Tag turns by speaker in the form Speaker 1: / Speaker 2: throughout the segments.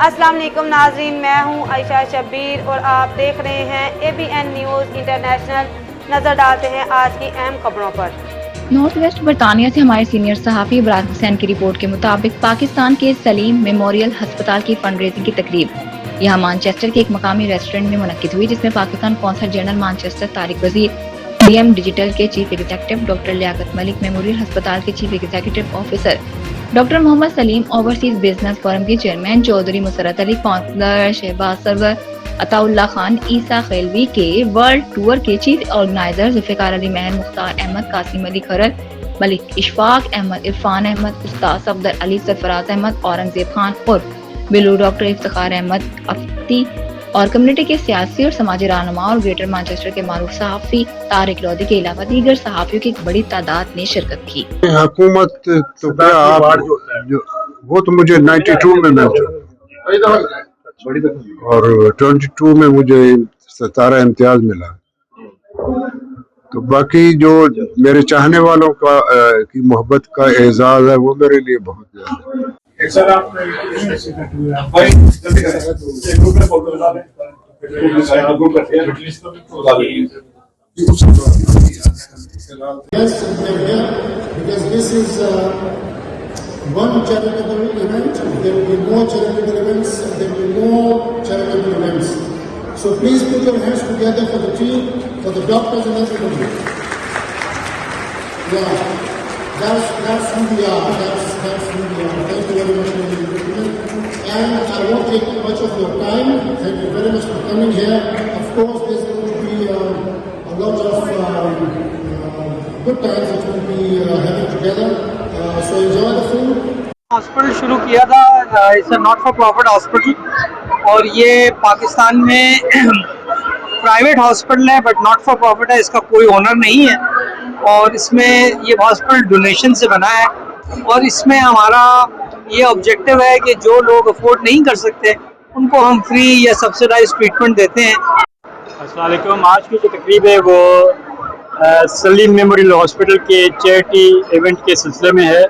Speaker 1: السلام علیکم ناظرین، میں ہوں عائشہ شبیر اور آپ دیکھ رہے ہیں ABN نیوز انٹرنیشنل۔ نظر ڈالتے ہیں آج کی اہم خبروں پر۔
Speaker 2: نارتھ ویسٹ برطانیہ سے ہمارے سینئر صحافی ابراز حسین کی رپورٹ کے مطابق پاکستان کے سلیم میموریل ہسپتال کی فنڈ ریزنگ کی تقریب یہاں مانچسٹر کے ایک مقامی ریسٹورنٹ میں منعقد ہوئی، جس میں پاکستان قونصل جنرل مانچسٹر طارق وزیر، DM ڈیجیٹل کے چیف ایگزیکٹو ڈاکٹر لیاقت ملک، میموریل ہسپتال کے چیف ایگزیکٹو آفیسر ڈاکٹر محمد سلیم، اوورسیز بزنس فورم کے چیئرمین چودھری مسرت علی، کونسلر شہباز سرور، عطا اللہ خان، عیسیٰ خیلوی کے ورلڈ ٹور کے چیف آرگنائزر ذوالفقار علی مہر، مختار احمد، قاسم علی کھرر، ملک اشفاق احمد، عرفان احمد، استاد صفدر علی، سرفراز احمد، اورنگزیب خان اور بلو، ڈاکٹر افتخار احمد افتی اور کمیونٹی کے سیاسی اور سماجی رہنما اور گریٹر مانچسٹر کے معروف صحافی طارق لودھی کے علاوہ دیگر صحافیوں کی ایک بڑی تعداد نے شرکت کی۔
Speaker 3: حکومت تو کیا آپ وہ تو مجھے 92 میں اور 22 میں مجھے 17 امتیاز ملا، تو باقی جو میرے چاہنے والوں کا کی محبت کا اعزاز ہے وہ میرے لیے بہت زیادہ ہے۔
Speaker 4: One charitable event, there will be more charitable events, there will be more charitable events. So please put your hands together for the team, for the doctors and everybody. Yeah, that's who we are. That's who we are. Thank you very much for the invitation. And I won't take much of your time. Thank you very much for coming here. Of course, there's going to be a lot of good times that we'll be having together. So enjoy the food.
Speaker 5: Hospital شروع کیا تھا، it's a not for profit hospital, اور یہ پاکستان میں private hospital ہے but not for profit ہے، اس کا کوئی اونر نہیں ہے، اور اس میں یہ ہاسپٹل ڈونیشن سے بنا ہے، اور اس میں ہمارا یہ آبجیکٹو ہے کہ جو لوگ افورڈ نہیں کر سکتے ان کو ہم فری یا سبسیڈائز ٹریٹمنٹ دیتے ہیں۔
Speaker 6: السلام علیکم۔ آج کی جو تقریب ہے وہ سلیم میموریل ہاسپٹل کے چیریٹی ایونٹ کے سلسلے میں ہے۔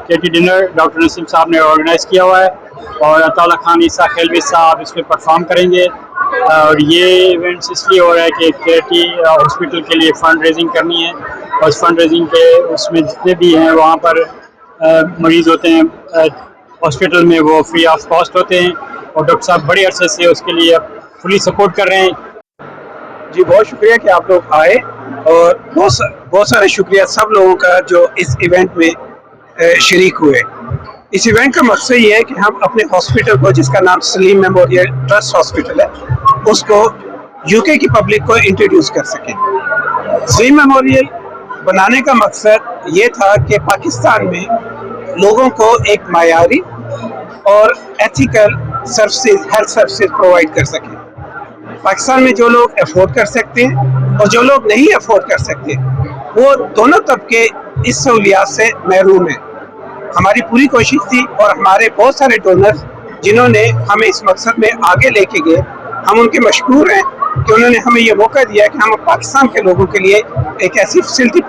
Speaker 6: چیریٹی ڈنر ڈاکٹر نسیم صاحب نے آرگنائز کیا ہوا ہے، اور عطا اللہ خان، عیسیٰ خیلوی صاحب اس میں پرفارم کریں گے، اور یہ ایونٹس اس لیے ہو رہا ہے کہ چیریٹی ہاسپٹل کے لیے فنڈ ریزنگ کرنی ہے، اور اس فنڈ ریزنگ کے اس میں جتنے بھی ہیں وہاں پر مریض ہوتے ہیں ہاسپٹل میں وہ فری آف کاسٹ ہوتے ہیں، اور ڈاکٹر صاحب بڑے عرصے سے اس کے لیے فلی سپورٹ کر رہے ہیں۔
Speaker 7: جی بہت شکریہ کہ آپ لوگ آئے، اور بہت سارے شکریہ سب لوگوں کا جو اس ایونٹ میں شریک ہوئے۔ اس ایونٹ کا مقصد یہ ہے کہ ہم اپنے ہاسپٹل کو، جس کا نام سلیم میموریل ٹرسٹ ہاسپٹل ہے، اس کو UK کی پبلک کو انٹروڈیوس کر سکیں۔ سلیم میموریل بنانے کا مقصد یہ تھا کہ پاکستان میں لوگوں کو ایک معیاری اور ethical services, health services provide کر سکیں۔ پاکستان میں جو لوگ افورڈ کر سکتے ہیں اور جو لوگ نہیں افورڈ کر سکتے، وہ دونوں طبقے اس سہولیات سے محروم ہیں۔ ہماری پوری کوشش تھی، اور ہمارے بہت سارے ڈونرز جنہوں نے ہمیں اس مقصد میں آگے لے کے گئے، ہم ان کے مشکور ہیں کہ انہوں نے ہمیں یہ موقع دیا کہ ہم پاکستان کے لوگوں کے لیے ایک ایسی فیسلٹی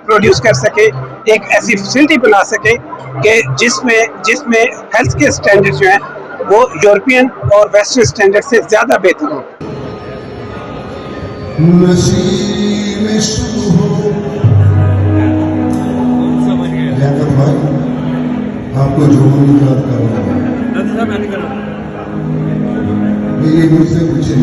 Speaker 7: پروڈیوس کر سکیں، ایک ایسی فیسلٹی بنا سکیں کہ جس میں ہیلتھ کے اسٹینڈرڈ جو ہیں وہ یورپین اور ویسٹرن اسٹینڈرڈ سے زیادہ بہتر ہوں۔
Speaker 4: آپ کو جو یاد کرنا یہ مجھ سے پوچھے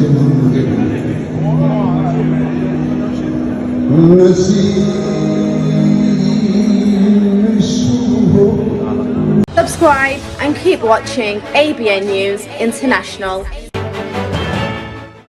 Speaker 8: Subscribe and keep watching ABN News International.